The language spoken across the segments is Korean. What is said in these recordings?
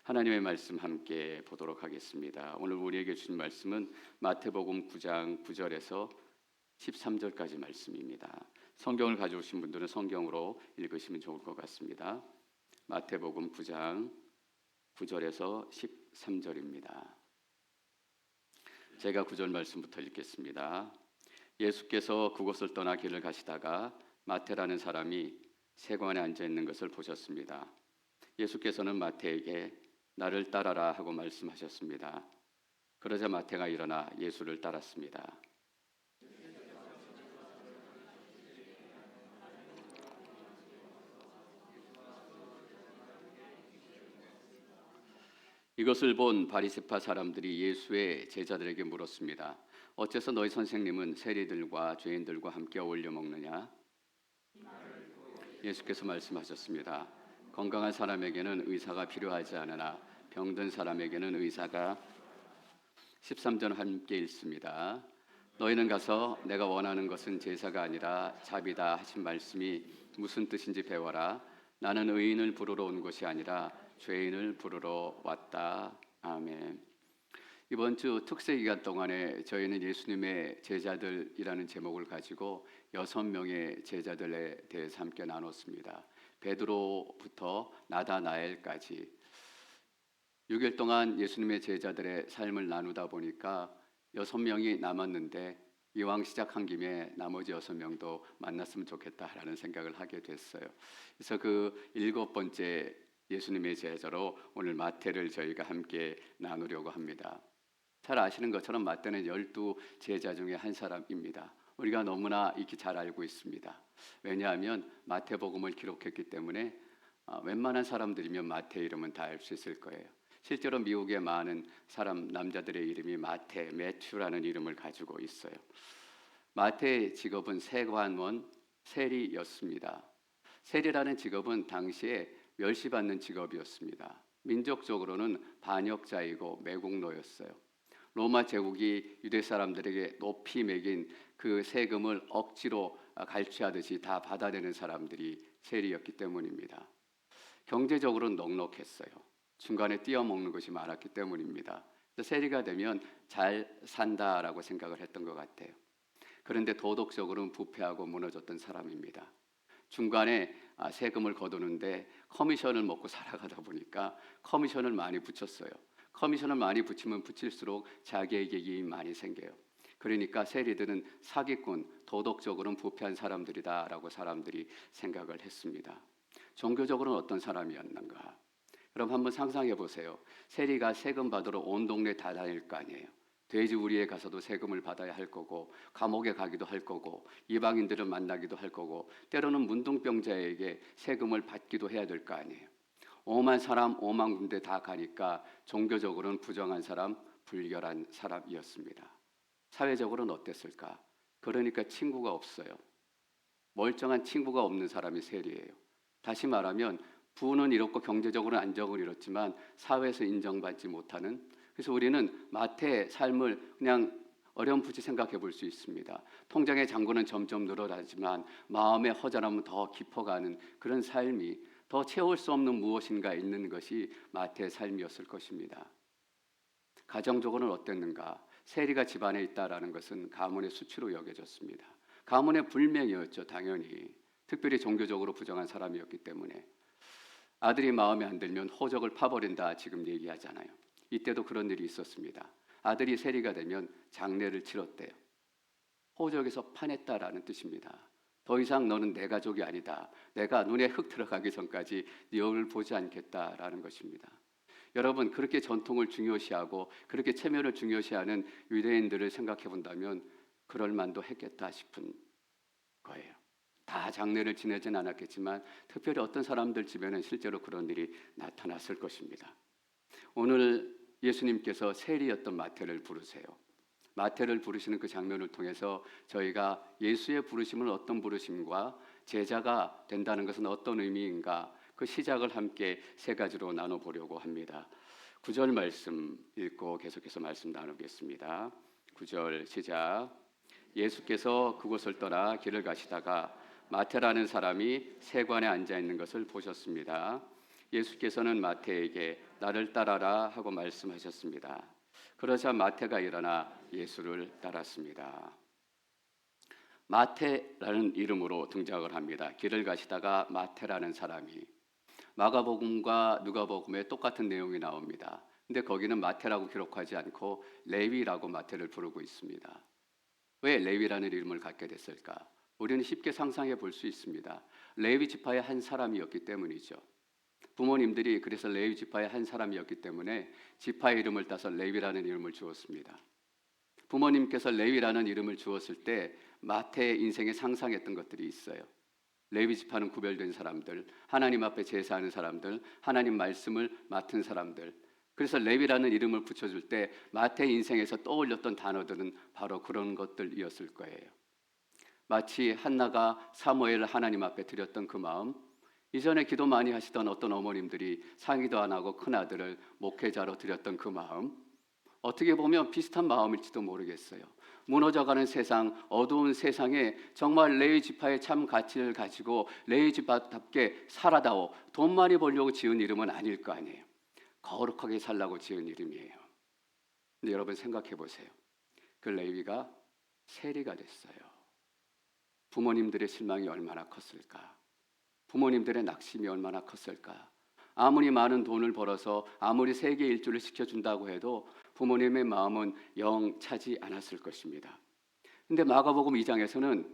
하나님의 말씀 함께 보도록 하겠습니다. 오늘 우리에게 주신 말씀은 마태복음 9장 9절에서 13절까지 말씀입니다. 성경을 가져오신 분들은 성경으로 읽으시면 좋을 것 같습니다. 마태복음 9장 9절에서 13절입니다. 제가 9절 말씀부터 읽겠습니다. 예수께서 그곳을 떠나 길을 가시다가 마태라는 사람이 세관에 앉아 있는 것을 보셨습니다. 예수께서는 마태에게 나를 따라라 하고 말씀하셨습니다. 그러자 마태가 일어나 예수를 따랐습니다. 이것을 본 바리새파 사람들이 예수의 제자들에게 물었습니다. 어째서 너희 선생님은 세리들과 죄인들과 함께 어울려 먹느냐? 예수께서 말씀하셨습니다. 건강한 사람에게는 의사가 필요하지 않으나 병든 사람에게는 의사가 13절 함께 읽습니다. 너희는 가서 내가 원하는 것은 제사가 아니라 자비다 하신 말씀이 무슨 뜻인지 배워라. 나는 의인을 부르러 온 것이 아니라 죄인을 부르러 왔다. 아멘. 이번 주 특세 기간 동안에 저희는 예수님의 제자들이라는 제목을 가지고 6명의 제자들에 대해서 함께 나눴습니다. 베드로부터 나다나엘까지 6일 동안 예수님의 제자들의 삶을 나누다 보니까 6명이 남았는데 이왕 시작한 김에 나머지 6명도 만났으면 좋겠다라는 생각을 하게 됐어요. 그래서 그 7번째 예수님의 제자로 오늘 마태를 저희가 함께 나누려고 합니다. 잘 아시는 것처럼 마태는 12제자 중에 한 사람입니다. 우리가 너무나 익히 잘 알고 있습니다. 왜냐하면 마태복음을 기록했기 때문에 웬만한 사람들이면 마태 이름은 다 알 수 있을 거예요. 실제로 미국의 많은 사람 남자들의 이름이 마태, 매튜라는 이름을 가지고 있어요. 마태의 직업은 세관원, 세리였습니다. 세리라는 직업은 당시에 멸시받는 직업이었습니다. 민족적으로는 반역자이고 매국노였어요. 로마 제국이 유대 사람들에게 높이 매긴 그 세금을 억지로 갈취하듯이 다 받아내는 사람들이 세리였기 때문입니다. 경제적으로는 넉넉했어요. 중간에 띄어먹는 것이 많았기 때문입니다. 세리가 되면 잘 산다라고 생각을 했던 것 같아요. 그런데 도덕적으로는 부패하고 무너졌던 사람입니다. 중간에 세금을 거두는데 커미션을 먹고 살아가다 보니까 커미션을 많이 붙였어요. 커미션을 많이 붙이면 붙일수록 자기에게 이익이 많이 생겨요. 그러니까 세리들은 사기꾼, 도덕적으로는 부패한 사람들이다라고 사람들이 생각을 했습니다. 종교적으로는 어떤 사람이었는가? 여러분 한번 상상해 보세요. 세리가 세금 받으러 온 동네 다 다닐 거 아니에요. 돼지우리에 가서도 세금을 받아야 할 거고 감옥에 가기도 할 거고 이방인들을 만나기도 할 거고 때로는 문둥병자에게 세금을 받기도 해야 될 거 아니에요. 오만 사람, 오만 군데 다 가니까 종교적으로는 부정한 사람, 불결한 사람이었습니다. 사회적으로는 어땠을까? 그러니까 친구가 없어요. 멀쩡한 친구가 없는 사람이 세리예요. 다시 말하면 부는 이렇고 경제적으로는 안정을 이뤘지만 사회에서 인정받지 못하는, 그래서 우리는 마태의 삶을 그냥 어렴풋이 생각해 볼 수 있습니다. 통장의 잔고는 점점 늘어나지만 마음의 허전함은 더 깊어가는 그런 삶이, 더 채울 수 없는 무엇인가 있는 것이 마태의 삶이었을 것입니다. 가정적으로는 어땠는가? 세리가 집안에 있다라는 것은 가문의 수치로 여겨졌습니다. 가문의 불명이었죠, 당연히. 특별히 종교적으로 부정한 사람이었기 때문에. 아들이 마음에 안 들면 호적을 파버린다 지금 얘기하잖아요. 이때도 그런 일이 있었습니다. 아들이 세리가 되면 장례를 치렀대요. 호적에서 파냈다라는 뜻입니다. 더 이상 너는 내 가족이 아니다. 내가 눈에 흙 들어가기 전까지 네 얼굴 보지 않겠다라는 것입니다. 여러분 그렇게 전통을 중요시하고 그렇게 체면을 중요시하는 유대인들을 생각해 본다면 그럴 만도 했겠다 싶은 거예요. 다 장례를 지내진 않았겠지만 특별히 어떤 사람들 집에는 실제로 그런 일이 나타났을 것입니다. 오늘 예수님께서 세리였던 마태를 부르세요. 마태를 부르시는 그 장면을 통해서 저희가 예수의 부르심은 어떤 부르심과 제자가 된다는 것은 어떤 의미인가, 그 시작을 함께 세 가지로 나눠보려고 합니다. 9절 말씀 읽고 계속해서 말씀 나누겠습니다. 9절 시작. 예수께서 그곳을 떠나 길을 가시다가 마태라는 사람이 세관에 앉아 있는 것을 보셨습니다. 예수께서는 마태에게 나를 따라라 하고 말씀하셨습니다. 그러자 마태가 일어나 예수를 따랐습니다. 마태라는 이름으로 등장을 합니다. 길을 가시다가 마태라는 사람이 마가복음과 누가복음에 똑같은 내용이 나옵니다. 근데 거기는 마태라고 기록하지 않고 레위라고 마태를 부르고 있습니다. 왜 레위라는 이름을 갖게 됐을까? 우리는 쉽게 상상해 볼 수 있습니다. 레위 지파의 한 사람이었기 때문이죠. 부모님들이 그래서 레위 지파의 한 사람이었기 때문에 지파의 이름을 따서 레위라는 이름을 주었습니다. 부모님께서 레위라는 이름을 주었을 때 마태의 인생에 상상했던 것들이 있어요. 레위 지파는 구별된 사람들, 하나님 앞에 제사하는 사람들, 하나님 말씀을 맡은 사람들. 그래서 레위라는 이름을 붙여줄 때 마태의 인생에서 떠올렸던 단어들은 바로 그런 것들이었을 거예요. 마치 한나가 사무엘을 하나님 앞에 드렸던 그 마음, 이전에 기도 많이 하시던 어떤 어머님들이 상의도 안 하고 큰아들을 목회자로 드렸던 그 마음, 어떻게 보면 비슷한 마음일지도 모르겠어요. 무너져가는 세상, 어두운 세상에 정말 레위 지파의 참 가치를 가지고 레위 지파답게 살아다오 돈 많이 벌려고 지은 이름은 아닐 거 아니에요. 거룩하게 살라고 지은 이름이에요. 근데 여러분 생각해 보세요. 그 레위가 세리가 됐어요. 부모님들의 실망이 얼마나 컸을까? 부모님들의 낙심이 얼마나 컸을까? 아무리 많은 돈을 벌어서 아무리 세계 일주를 시켜준다고 해도 부모님의 마음은 영 차지 않았을 것입니다. 근데 마가복음 2장에서는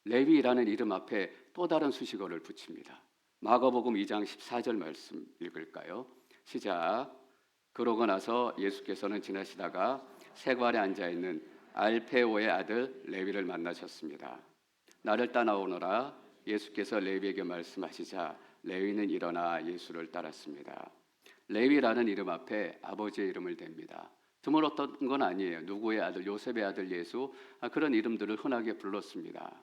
레위라는 이름 앞에 또 다른 수식어를 붙입니다. 마가복음 2장 14절 말씀 읽을까요? 시작. 그러고 나서 예수께서는 지나시다가 세관에 앉아있는 알페오의 아들 레위를 만나셨습니다. 나를 따라오너라. 예수께서 레위에게 말씀하시자 레위는 일어나 예수를 따랐습니다. 레위라는 이름 앞에 아버지의 이름을 댑니다. 드물었던 건 아니에요. 누구의 아들, 요셉의 아들 예수, 그런 이름들을 흔하게 불렀습니다.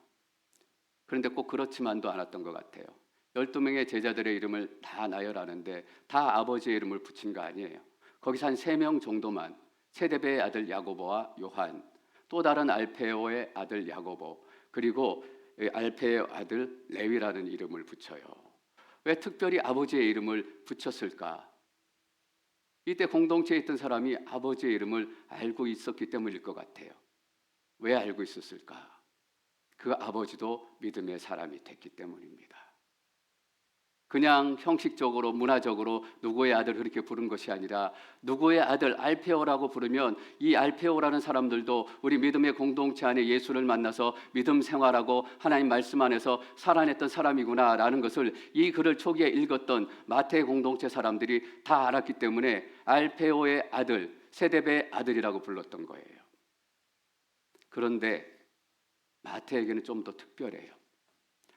그런데 꼭 그렇지만도 않았던 것 같아요. 12명의 제자들의 이름을 다 나열하는데 다 아버지의 이름을 붙인 거 아니에요. 거기서 한 3명 정도만, 세데베의 아들 야고보와 요한, 또 다른 알페오의 아들 야고보, 그리고 알페의 아들 레위라는 이름을 붙여요. 왜 특별히 아버지의 이름을 붙였을까? 이때 공동체에 있던 사람이 아버지의 이름을 알고 있었기 때문일 것 같아요. 왜 알고 있었을까? 그 아버지도 믿음의 사람이 됐기 때문입니다. 그냥 형식적으로 문화적으로 누구의 아들 그렇게 부른 것이 아니라 누구의 아들 알페오라고 부르면 이 알페오라는 사람들도 우리 믿음의 공동체 안에 예수를 만나서 믿음 생활하고 하나님 말씀 안에서 살아냈던 사람이구나라는 것을 이 글을 초기에 읽었던 마태 공동체 사람들이 다 알았기 때문에 알페오의 아들, 세데베의 아들이라고 불렀던 거예요. 그런데 마태에게는 좀 더 특별해요.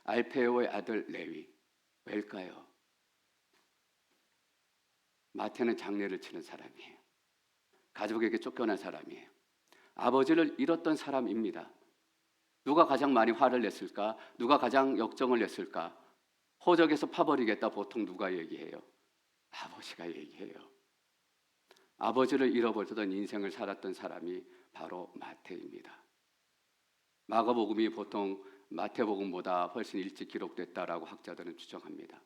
알페오의 아들 레위. 왜일까요? 마태는 장례를 치는 사람이에요. 가족에게 쫓겨난 사람이에요. 아버지를 잃었던 사람입니다. 누가 가장 많이 화를 냈을까? 누가 가장 역정을 냈을까? 호적에서 파버리겠다 보통 누가 얘기해요? 아버지가 얘기해요. 아버지를 잃어버리던 인생을 살았던 사람이 바로 마태입니다. 마가복음이 보통 마태복음보다 훨씬 일찍 기록됐다라고 학자들은 추정합니다.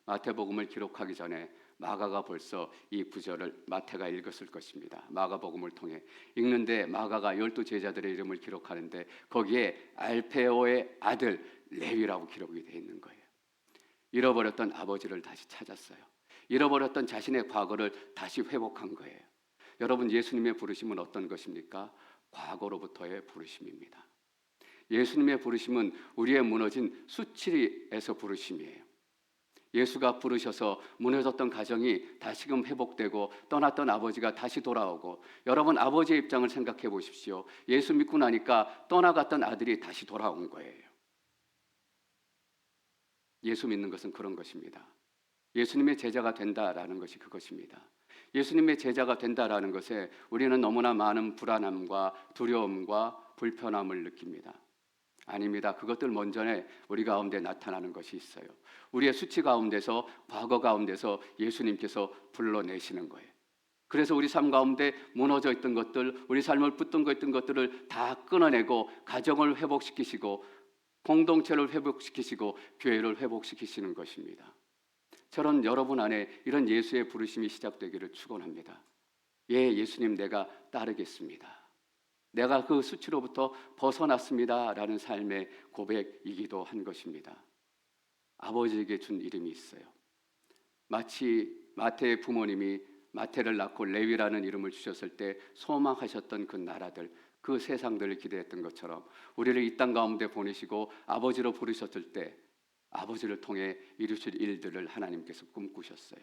마태복음을 기록하기 전에 마가가 벌써 이 구절을 마태가 읽었을 것입니다. 마가복음을 통해 읽는데 마가가 12제자들의 이름을 기록하는데 거기에 알페오의 아들 레위라고 기록이 되어 있는 거예요. 잃어버렸던 아버지를 다시 찾았어요. 잃어버렸던 자신의 과거를 다시 회복한 거예요. 여러분, 예수님의 부르심은 어떤 것입니까? 과거로부터의 부르심입니다. 예수님의 부르심은 우리의 무너진 수치에서 부르심이에요. 예수가 부르셔서 무너졌던 가정이 다시금 회복되고 떠났던 아버지가 다시 돌아오고, 여러분 아버지의 입장을 생각해 보십시오. 예수 믿고 나니까 떠나갔던 아들이 다시 돌아온 거예요. 예수 믿는 것은 그런 것입니다. 예수님의 제자가 된다라는 것이 그것입니다. 예수님의 제자가 된다라는 것에 우리는 너무나 많은 불안함과 두려움과 불편함을 느낍니다. 아닙니다. 그것들 먼저에 우리 가운데 나타나는 것이 있어요. 우리의 수치 가운데서, 과거 가운데서 예수님께서 불러내시는 거예요. 그래서 우리 삶 가운데 무너져 있던 것들, 우리 삶을 붙들고 있던 것들을 다 끊어내고 가정을 회복시키시고 공동체를 회복시키시고 교회를 회복시키시는 것입니다. 저는 여러분 안에 이런 예수의 부르심이 시작되기를 축원합니다. 예, 예수님 내가 따르겠습니다. 내가 그 수치로부터 벗어났습니다 라는 삶의 고백이기도 한 것입니다. 아버지에게 준 이름이 있어요. 마치 마태의 부모님이 마태를 낳고 레위라는 이름을 주셨을 때 소망하셨던 그 나라들, 그 세상들을 기대했던 것처럼 우리를 이 땅 가운데 보내시고 아버지로 부르셨을 때 아버지를 통해 이루실 일들을 하나님께서 꿈꾸셨어요.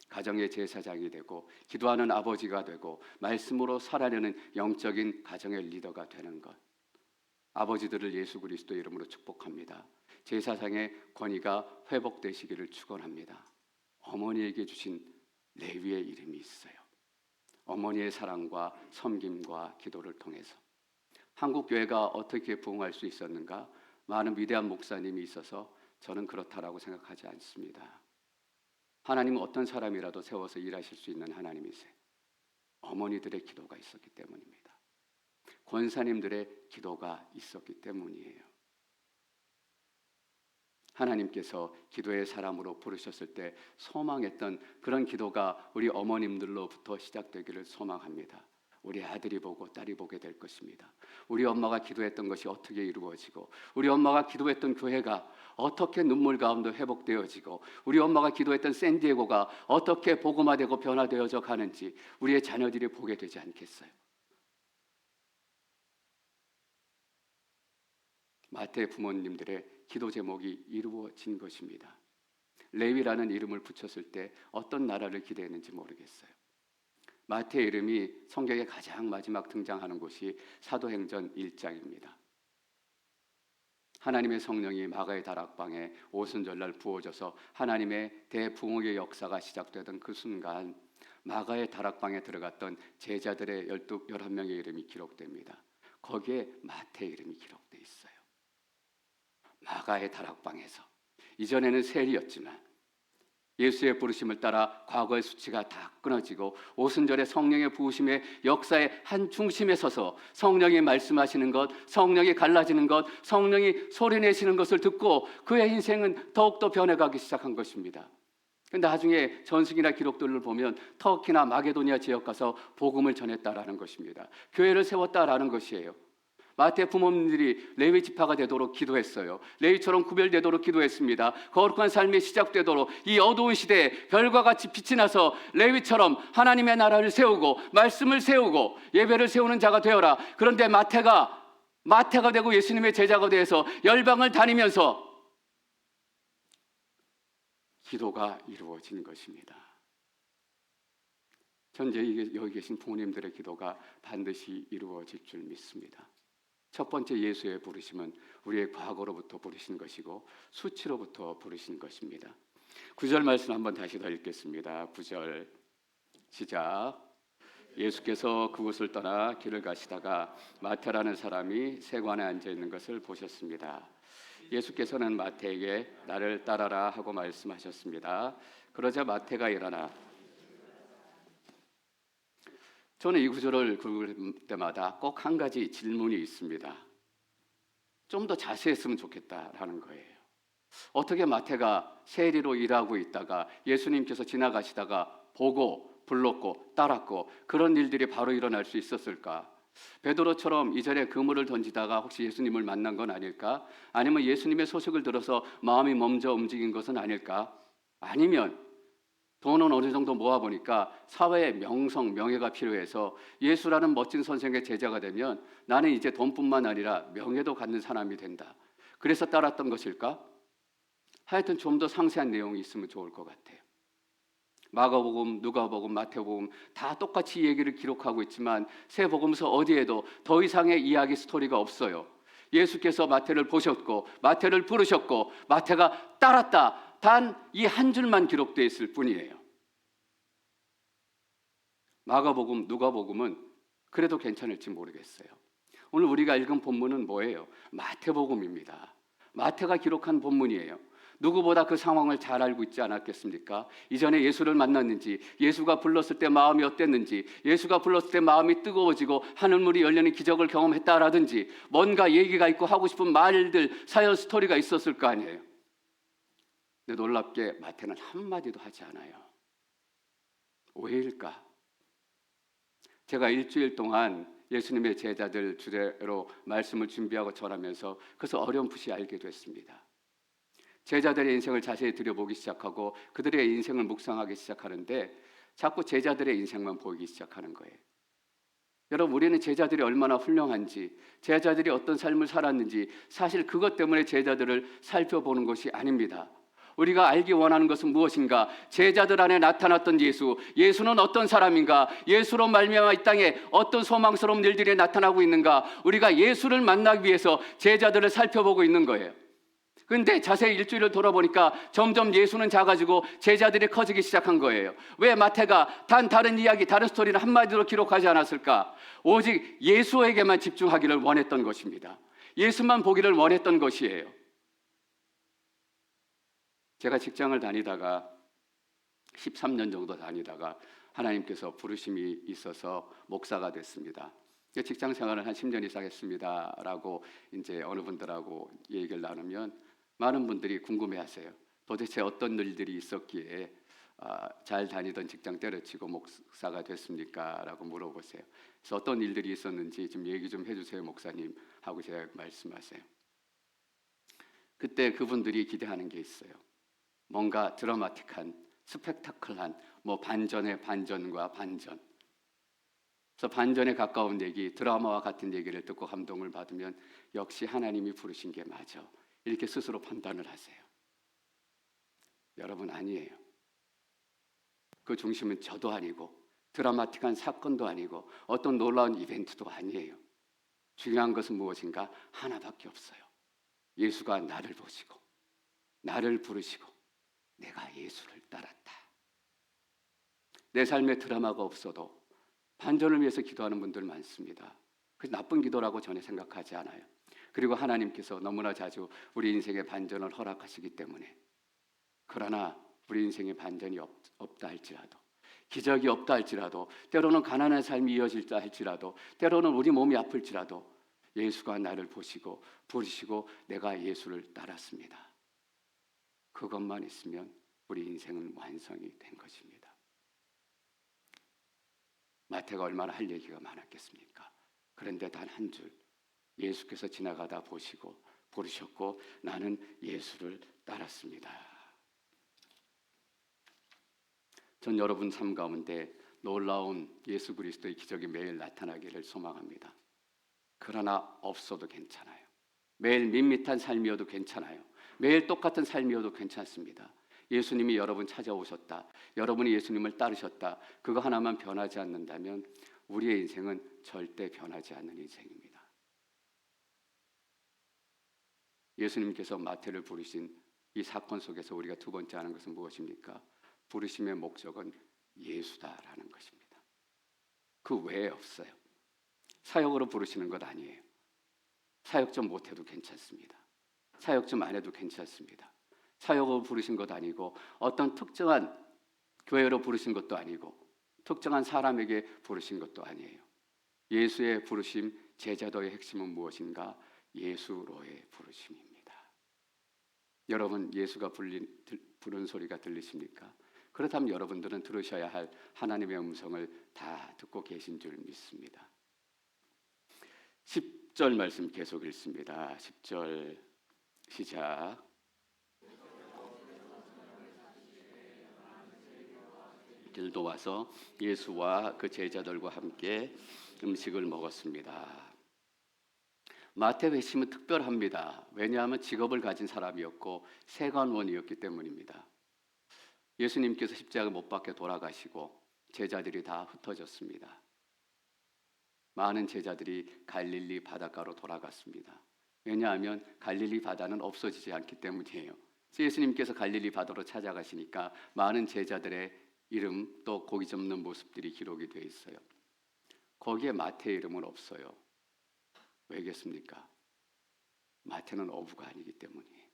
가정의 제사장이 되고 기도하는 아버지가 되고 말씀으로 살아내는 영적인 가정의 리더가 되는 것, 아버지들을 예수 그리스도의 이름으로 축복합니다. 제사장의 권위가 회복되시기를 축원합니다. 어머니에게 주신 레위의 이름이 있어요. 어머니의 사랑과 섬김과 기도를 통해서 한국 교회가 어떻게 부흥할 수 있었는가? 많은 위대한 목사님이 있어서 저는 그렇다라고 생각하지 않습니다. 하나님은 어떤 사람이라도 세워서 일하실 수 있는 하나님이세요. 어머니들의 기도가 있었기 때문입니다. 권사님들의 기도가 있었기 때문이에요. 하나님께서 기도의 사람으로 부르셨을 때 소망했던 그런 기도가 우리 어머님들로부터 시작되기를 소망합니다. 우리 아들이 보고 딸이 보게 될 것입니다. 우리 엄마가 기도했던 것이 어떻게 이루어지고, 우리 엄마가 기도했던 교회가 어떻게 눈물 가운데 회복되어지고, 우리 엄마가 기도했던 샌디에고가 어떻게 복음화되고 변화되어져 가는지 우리의 자녀들이 보게 되지 않겠어요? 마태 부모님들의 기도 제목이 이루어진 것입니다. 레위라는 이름을 붙였을 때 어떤 나라를 기대했는지 모르겠어요. 마태의 이름이 성경에 가장 마지막 등장하는 곳이 사도행전 1장입니다. 하나님의 성령이 마가의 다락방에 오순절날 부어져서 하나님의 대부흥의 역사가 시작되던 그 순간 마가의 다락방에 들어갔던 제자들의 11명의 이름이 기록됩니다. 거기에 마태의 이름이 기록되어 있어요. 마가의 다락방에서, 이전에는 세리였지만 예수의 부르심을 따라 과거의 수치가 다 끊어지고 오순절의 성령의 부으심의 역사의 한 중심에 서서 성령이 말씀하시는 것, 성령이 갈라지는 것, 성령이 소리내시는 것을 듣고 그의 인생은 더욱더 변해가기 시작한 것입니다. 근데 나중에 전승이나 기록들을 보면 터키나 마게도니아 지역 가서 복음을 전했다라는 것입니다. 교회를 세웠다라는 것이에요. 마태 부모님들이 레위 지파가 되도록 기도했어요. 레위처럼 구별되도록 기도했습니다. 거룩한 삶이 시작되도록 이 어두운 시대에 별과 같이 빛이 나서 레위처럼 하나님의 나라를 세우고 말씀을 세우고 예배를 세우는 자가 되어라. 그런데 마태가 되고 예수님의 제자가 되어서 열방을 다니면서 기도가 이루어진 것입니다. 전 여기 계신 부모님들의 기도가 반드시 이루어질 줄 믿습니다. 첫 번째 예수의 부르심은 우리의 과거로부터 부르신 것이고 수치로부터 부르신 것입니다. 9절 말씀 한번 다시 더 읽겠습니다. 9절 시작. 예수께서 그곳을 떠나 길을 가시다가 마태라는 사람이 세관에 앉아 있는 것을 보셨습니다. 예수께서는 마태에게 나를 따라라 하고 말씀하셨습니다. 그러자 마태가 일어나, 저는 이 구절을 읽을 때마다 꼭 한 가지 질문이 있습니다. 좀 더 자세했으면 좋겠다라는 거예요. 어떻게 마태가 세리로 일하고 있다가 예수님께서 지나가시다가 보고 불렀고 따랐고 그런 일들이 바로 일어날 수 있었을까? 베드로처럼 이전에 그물을 던지다가 혹시 예수님을 만난 건 아닐까? 아니면 예수님의 소식을 들어서 마음이 먼저 움직인 것은 아닐까? 아니면 돈은 어느 정도 모아보니까 사회에 명성, 명예가 필요해서 예수라는 멋진 선생의 제자가 되면 나는 이제 돈뿐만 아니라 명예도 갖는 사람이 된다. 그래서 따랐던 것일까? 하여튼 좀 더 상세한 내용이 있으면 좋을 것 같아요. 마가복음, 누가복음, 마태복음 다 똑같이 이 얘기를 기록하고 있지만 세 복음서 어디에도 더 이상의 이야기 스토리가 없어요. 예수께서 마태를 보셨고 마태를 부르셨고 마태가 따랐다. 단 이 한 줄만 기록되어 있을 뿐이에요. 마가복음, 누가복음은 그래도 괜찮을지 모르겠어요. 오늘 우리가 읽은 본문은 뭐예요? 마태복음입니다. 마태가 기록한 본문이에요. 누구보다 그 상황을 잘 알고 있지 않았겠습니까? 이전에 예수를 만났는지, 예수가 불렀을 때 마음이 어땠는지, 예수가 불렀을 때 마음이 뜨거워지고 하늘문이 열리는 기적을 경험했다라든지 뭔가 얘기가 있고 하고 싶은 말들, 사연 스토리가 있었을 거 아니에요. 근데 놀랍게 마태는 한마디도 하지 않아요. 왜일까? 제가 일주일 동안 예수님의 제자들 주제로 말씀을 준비하고 전하면서 그것을 어렴풋이 알게 됐습니다. 제자들의 인생을 자세히 들여보기 시작하고 그들의 인생을 묵상하기 시작하는데 자꾸 제자들의 인생만 보이기 시작하는 거예요. 여러분, 우리는 제자들이 얼마나 훌륭한지, 제자들이 어떤 삶을 살았는지 사실 그것 때문에 제자들을 살펴보는 것이 아닙니다. 우리가 알기 원하는 것은 무엇인가? 제자들 안에 나타났던 예수, 예수는 어떤 사람인가? 예수로 말미암아 이 땅에 어떤 소망스러운 일들이 나타나고 있는가? 우리가 예수를 만나기 위해서 제자들을 살펴보고 있는 거예요. 근데 자세히 일주일을 돌아보니까 점점 예수는 작아지고 제자들이 커지기 시작한 거예요. 왜 마태가 다른 이야기, 다른 스토리를 한마디로 기록하지 않았을까? 오직 예수에게만 집중하기를 원했던 것입니다. 예수만 보기를 원했던 것이에요. 제가 직장을 다니다가 13년 정도 다니다가 하나님께서 부르심이 있어서 목사가 됐습니다. 직장 생활을 한 10년 이상 했습니다라고 이제 어느 분들하고 얘기를 나누면 많은 분들이 궁금해하세요. 도대체 어떤 일들이 있었기에 잘 다니던 직장 때려치고 목사가 됐습니까? 라고 물어보세요. 그래서 어떤 일들이 있었는지 좀 얘기 좀 해주세요, 목사님 하고 제가 말씀하세요. 그때 그분들이 기대하는 게 있어요. 뭔가 드라마틱한, 스펙타클한 반전의 반전과 반전. 그래서 반전에 가까운 얘기, 드라마와 같은 얘기를 듣고 감동을 받으면 역시 하나님이 부르신 게 맞아. 이렇게 스스로 판단을 하세요. 여러분, 아니에요. 그 중심은 저도 아니고 드라마틱한 사건도 아니고 어떤 놀라운 이벤트도 아니에요. 중요한 것은 무엇인가? 하나밖에 없어요. 예수가 나를 보시고 나를 부르시고 내가 예수를 따랐다. 내 삶에 드라마가 없어도 반전을 위해서 기도하는 분들 많습니다. 그 나쁜 기도라고 전혀 생각하지 않아요. 그리고 하나님께서 너무나 자주 우리 인생의 반전을 허락하시기 때문에, 그러나 우리 인생의 반전이 없다 할지라도, 기적이 없다 할지라도, 때로는 가난한 삶이 이어질다 할지라도, 때로는 우리 몸이 아플지라도 예수가 나를 보시고 부르시고 내가 예수를 따랐습니다. 그것만 있으면 우리 인생은 완성이 된 것입니다. 마태가 얼마나 할 얘기가 많았겠습니까? 그런데 단 한 줄, 예수께서 지나가다 보시고 부르셨고 나는 예수를 따랐습니다. 전 여러분 삶 가운데 놀라운 예수 그리스도의 기적이 매일 나타나기를 소망합니다. 그러나 없어도 괜찮아요. 매일 밋밋한 삶이어도 괜찮아요. 매일 똑같은 삶이어도 괜찮습니다. 예수님이 여러분 찾아오셨다, 여러분이 예수님을 따르셨다, 그거 하나만 변하지 않는다면 우리의 인생은 절대 변하지 않는 인생입니다. 예수님께서 마태를 부르신 이 사건 속에서 우리가 두 번째 하는 것은 무엇입니까? 부르심의 목적은 예수다라는 것입니다. 그 외에 없어요. 사역으로 부르시는 것 아니에요. 사역 좀 못해도 괜찮습니다. 사역 좀 안 해도 괜찮습니다. 사역으로 부르신 것 아니고 어떤 특정한 교회로 부르신 것도 아니고 특정한 사람에게 부르신 것도 아니에요. 예수의 부르심, 제자도의 핵심은 무엇인가? 예수로의 부르심입니다. 여러분, 예수가 부른 소리가 들리십니까? 그렇다면 여러분들은 들으셔야 할 하나님의 음성을 다 듣고 계신 줄 믿습니다. 10절 말씀 계속 읽습니다. 10절 시작. 들도 와서 예수와 그 제자들과 함께 음식을 먹었습니다. 마태 회심은 특별합니다. 왜냐하면 직업을 가진 사람이었고 세관원이었기 때문입니다. 예수님께서 십자가 못 박혀 돌아가시고 제자들이 다 흩어졌습니다. 많은 제자들이 갈릴리 바닷가로 돌아갔습니다. 왜냐하면 갈릴리 바다는 없어지지 않기 때문이에요. 예수님께서 갈릴리 바다로 찾아가시니까 많은 제자들의 이름 또 고기 접는 모습들이 기록이 되어 있어요. 거기에 마태의 이름은 없어요. 왜겠습니까? 마태는 어부가 아니기 때문이에요.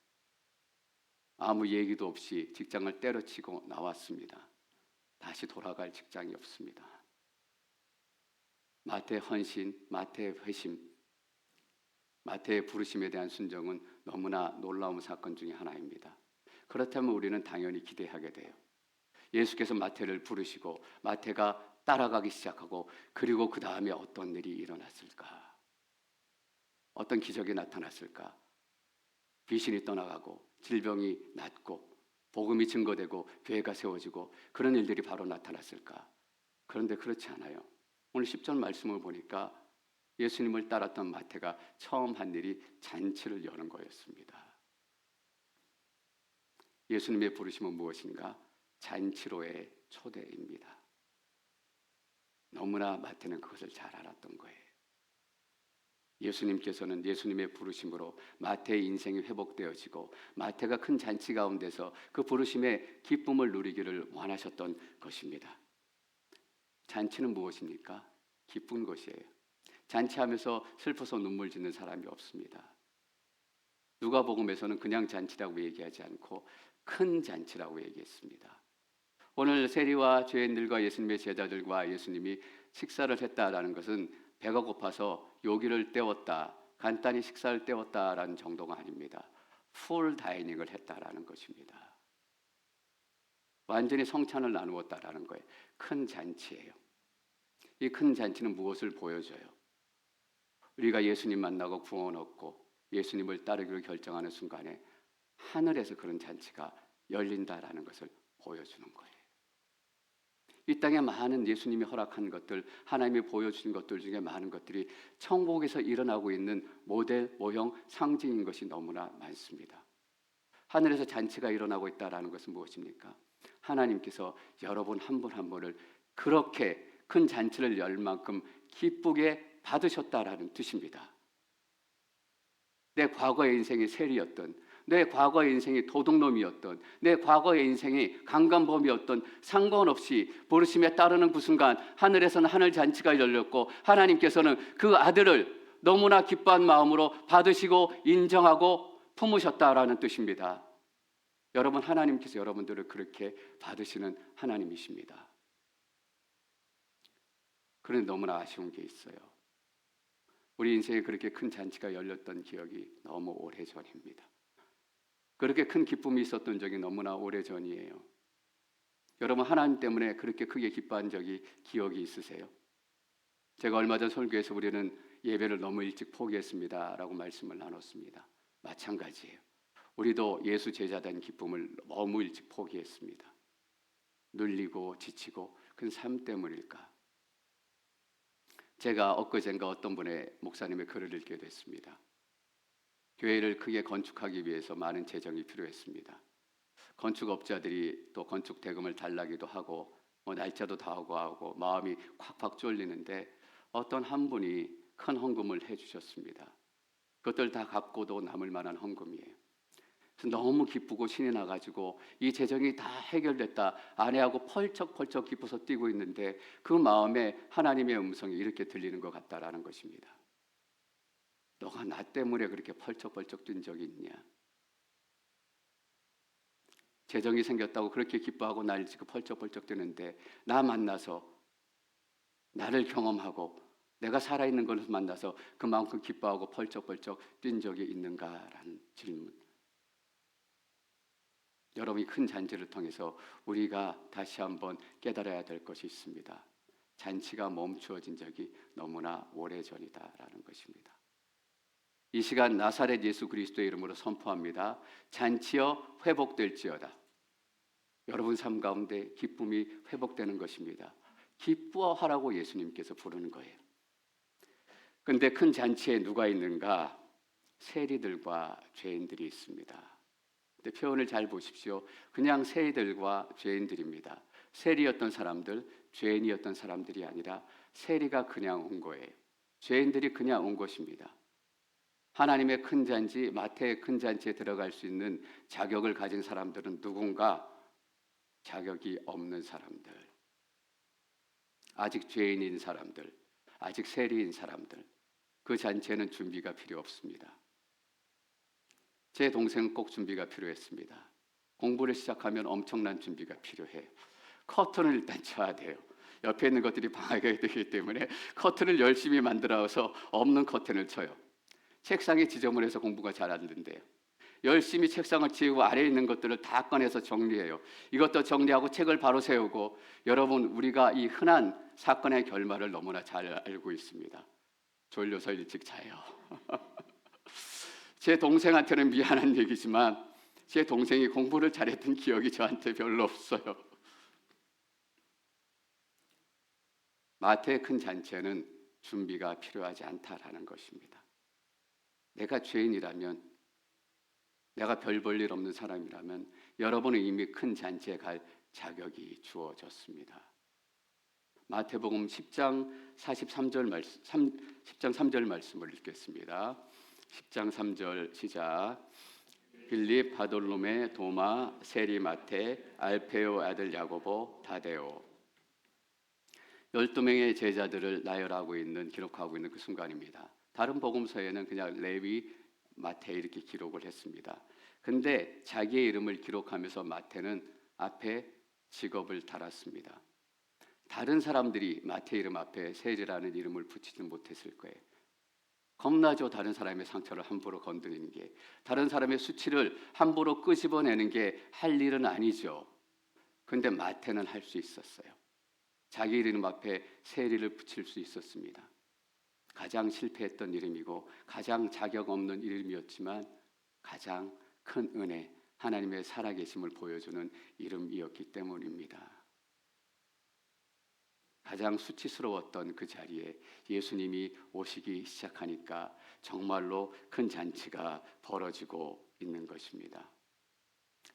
아무 얘기도 없이 직장을 때려치고 나왔습니다. 다시 돌아갈 직장이 없습니다. 마태의 헌신, 마태의 회심, 마태의 부르심에 대한 순종은 너무나 놀라운 사건 중에 하나입니다. 그렇다면 우리는 당연히 기대하게 돼요. 예수께서 마태를 부르시고 마태가 따라가기 시작하고, 그리고 그 다음에 어떤 일이 일어났을까? 어떤 기적이 나타났을까? 귀신이 떠나가고 질병이 낫고 복음이 증거되고 교회가 세워지고 그런 일들이 바로 나타났을까? 그런데 그렇지 않아요. 오늘 10절 말씀을 보니까 예수님을 따랐던 마태가 처음 한 일이 잔치를 여는 거였습니다. 예수님의 부르심은 무엇인가? 잔치로의 초대입니다. 너무나 마태는 그것을 잘 알았던 거예요. 예수님께서는 예수님의 부르심으로 마태의 인생이 회복되어지고 마태가 큰 잔치 가운데서 그 부르심의 기쁨을 누리기를 원하셨던 것입니다. 잔치는 무엇입니까? 기쁜 것이에요. 잔치하면서 슬퍼서 눈물 짓는 사람이 없습니다. 누가복음에서는 그냥 잔치라고 얘기하지 않고 큰 잔치라고 얘기했습니다. 오늘 세리와 죄인들과 예수님의 제자들과 예수님이 식사를 했다라는 것은 배가 고파서 요기를 때웠다, 간단히 식사를 때웠다라는 정도가 아닙니다. 풀 다이닝을 했다라는 것입니다. 완전히 성찬을 나누었다라는 거예요. 큰 잔치예요. 이 큰 잔치는 무엇을 보여줘요? 우리가 예수님 만나고 구원 얻고 예수님을 따르기로 결정하는 순간에 하늘에서 그런 잔치가 열린다라는 것을 보여주는 거예요. 이 땅에 많은 예수님이 허락한 것들, 하나님이 보여주신 것들 중에 많은 것들이 천국에서 일어나고 있는 모델, 모형, 상징인 것이 너무나 많습니다. 하늘에서 잔치가 일어나고 있다는 것은 무엇입니까? 하나님께서 여러분 한 분 한 분을 그렇게 큰 잔치를 열 만큼 기쁘게 받으셨다라는 뜻입니다. 내 과거의 인생이 세리였던, 내 과거의 인생이 도둑놈이었던, 내 과거의 인생이 강간범이었던 상관없이 부르심에 따르는 그 순간 하늘에서는 하늘 잔치가 열렸고 하나님께서는 그 아들을 너무나 기뻐한 마음으로 받으시고 인정하고 품으셨다라는 뜻입니다. 여러분, 하나님께서 여러분들을 그렇게 받으시는 하나님이십니다. 그런데 너무나 아쉬운 게 있어요. 우리 인생에 그렇게 큰 잔치가 열렸던 기억이 너무 오래전입니다. 그렇게 큰 기쁨이 있었던 적이 너무나 오래전이에요. 여러분, 하나님 때문에 그렇게 크게 기뻐한 적이 기억이 있으세요? 제가 얼마 전 설교에서 우리는 예배를 너무 일찍 포기했습니다 라고 말씀을 나눴습니다. 마찬가지예요. 우리도 예수 제자된 기쁨을 너무 일찍 포기했습니다. 눌리고 지치고 그 삶 때문일까? 제가 엊그젠가 어떤 분의 목사님의 글을 읽게 됐습니다. 교회를 크게 건축하기 위해서 많은 재정이 필요했습니다. 건축업자들이 또 건축 대금을 달라기도 하고 날짜도 다 하고 마음이 콱콱 쫄리는데 어떤 한 분이 큰 헌금을 해주셨습니다. 그것들 다 갚고도 남을 만한 헌금이에요. 그래서 너무 기쁘고 신이 나가지고 이 재정이 다 해결됐다, 아내하고 펄쩍펄쩍 기뻐서 뛰고 있는데 그 마음에 하나님의 음성이 이렇게 들리는 것 같다라는 것입니다. 너가 나 때문에 그렇게 펄쩍펄쩍 뛴 적이 있냐? 재정이 생겼다고 그렇게 기뻐하고 날 지금 펄쩍펄쩍 뛰는데 나 만나서 나를 경험하고 내가 살아있는 것을 만나서 그만큼 기뻐하고 펄쩍펄쩍 뛴 적이 있는가라는 질문. 여러분이 큰 잔치를 통해서 우리가 다시 한번 깨달아야 될 것이 있습니다. 잔치가 멈추어진 적이 너무나 오래전이다라는 것입니다. 이 시간 나사렛 예수 그리스도의 이름으로 선포합니다. 잔치여 회복될지어다. 여러분 삶 가운데 기쁨이 회복되는 것입니다. 기뻐하라고 예수님께서 부르는 거예요. 그런데 큰 잔치에 누가 있는가? 세리들과 죄인들이 있습니다. 근데 표현을 잘 보십시오. 그냥 세리들과 죄인들입니다. 세리였던 사람들, 죄인이었던 사람들이 아니라 세리가 그냥 온 거예요. 죄인들이 그냥 온 것입니다. 하나님의 큰 잔치, 마태의 큰 잔치에 들어갈 수 있는 자격을 가진 사람들은 누군가? 자격이 없는 사람들, 아직 죄인인 사람들, 아직 세리인 사람들, 그 잔치에는 준비가 필요 없습니다. 제 동생은 꼭 준비가 필요했습니다. 공부를 시작하면 엄청난 준비가 필요해요. 커튼을 일단 쳐야 돼요. 옆에 있는 것들이 방해가 되기 때문에 커튼을 열심히 만들어서 없는 커튼을 쳐요. 책상이 지저분해서 공부가 잘 안 된대요. 열심히 책상을 치우고 아래에 있는 것들을 다 꺼내서 정리해요. 이것도 정리하고 책을 바로 세우고, 여러분, 우리가 이 흔한 사건의 결말을 너무나 잘 알고 있습니다. 졸려서 일찍 자요. 제 동생한테는 미안한 얘기지만 제 동생이 공부를 잘했던 기억이 저한테 별로 없어요. 마태의 큰 잔치에는 준비가 필요하지 않다라는 것입니다. 내가 죄인이라면, 내가 별 볼 일 없는 사람이라면 여러분은 이미 큰 잔치에 갈 자격이 주어졌습니다. 마태복음 10장 43절 말씀, 10장 3절 말씀을 읽겠습니다. 10장 3절 시작. 빌립, 바돌로메, 도마, 세리, 마테, 알페오 아들 야고보, 다데오. 12명의 제자들을 나열하고 있는, 기록하고 있는 그 순간입니다. 다른 복음서에는 그냥 레위, 마태 이렇게 기록을 했습니다. 근데 자기의 이름을 기록하면서 마태는 앞에 직업을 달았습니다. 다른 사람들이 마태 이름 앞에 세리라는 이름을 붙이지 못했을 거예요. 겁나죠. 다른 사람의 상처를 함부로 건드리는 게, 다른 사람의 수치를 함부로 끄집어내는 게 할 일은 아니죠. 근데 마태는 할 수 있었어요. 자기 이름 앞에 세리를 붙일 수 있었습니다. 가장 실패했던 이름이고 가장 자격 없는 이름이었지만 가장 큰 은혜, 하나님의 살아계심을 보여주는 이름이었기 때문입니다. 가장 수치스러웠던 그 자리에 예수님이 오시기 시작하니까 정말로 큰 잔치가 벌어지고 있는 것입니다.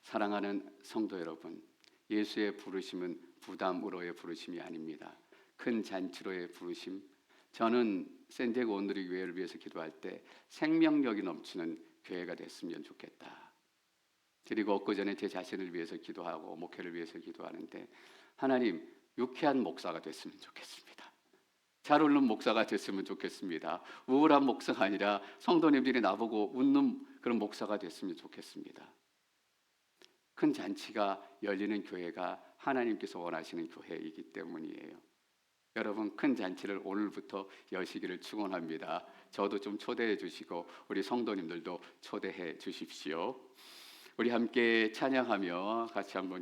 사랑하는 성도 여러분, 예수의 부르심은 부담으로의 부르심이 아닙니다. 큰 잔치로의 부르심. 저는 샌디에고 온누리 교회를 위해서 기도할 때 생명력이 넘치는 교회가 됐으면 좋겠다. 그리고 엊그전에 제 자신을 위해서 기도하고 목회를 위해서 기도하는데, 하나님, 유쾌한 목사가 됐으면 좋겠습니다. 잘 웃는 목사가 됐으면 좋겠습니다. 우울한 목사가 아니라 성도님들이 나보고 웃는 그런 목사가 됐으면 좋겠습니다. 큰 잔치가 열리는 교회가 하나님께서 원하시는 교회이기 때문이에요. 여러분, 큰 잔치를 오늘부터 여시기를 축원합니다. 저도 좀 초대해 주시고 우리 성도님들도 초대해 주십시오. 우리 함께 찬양하며 같이 한번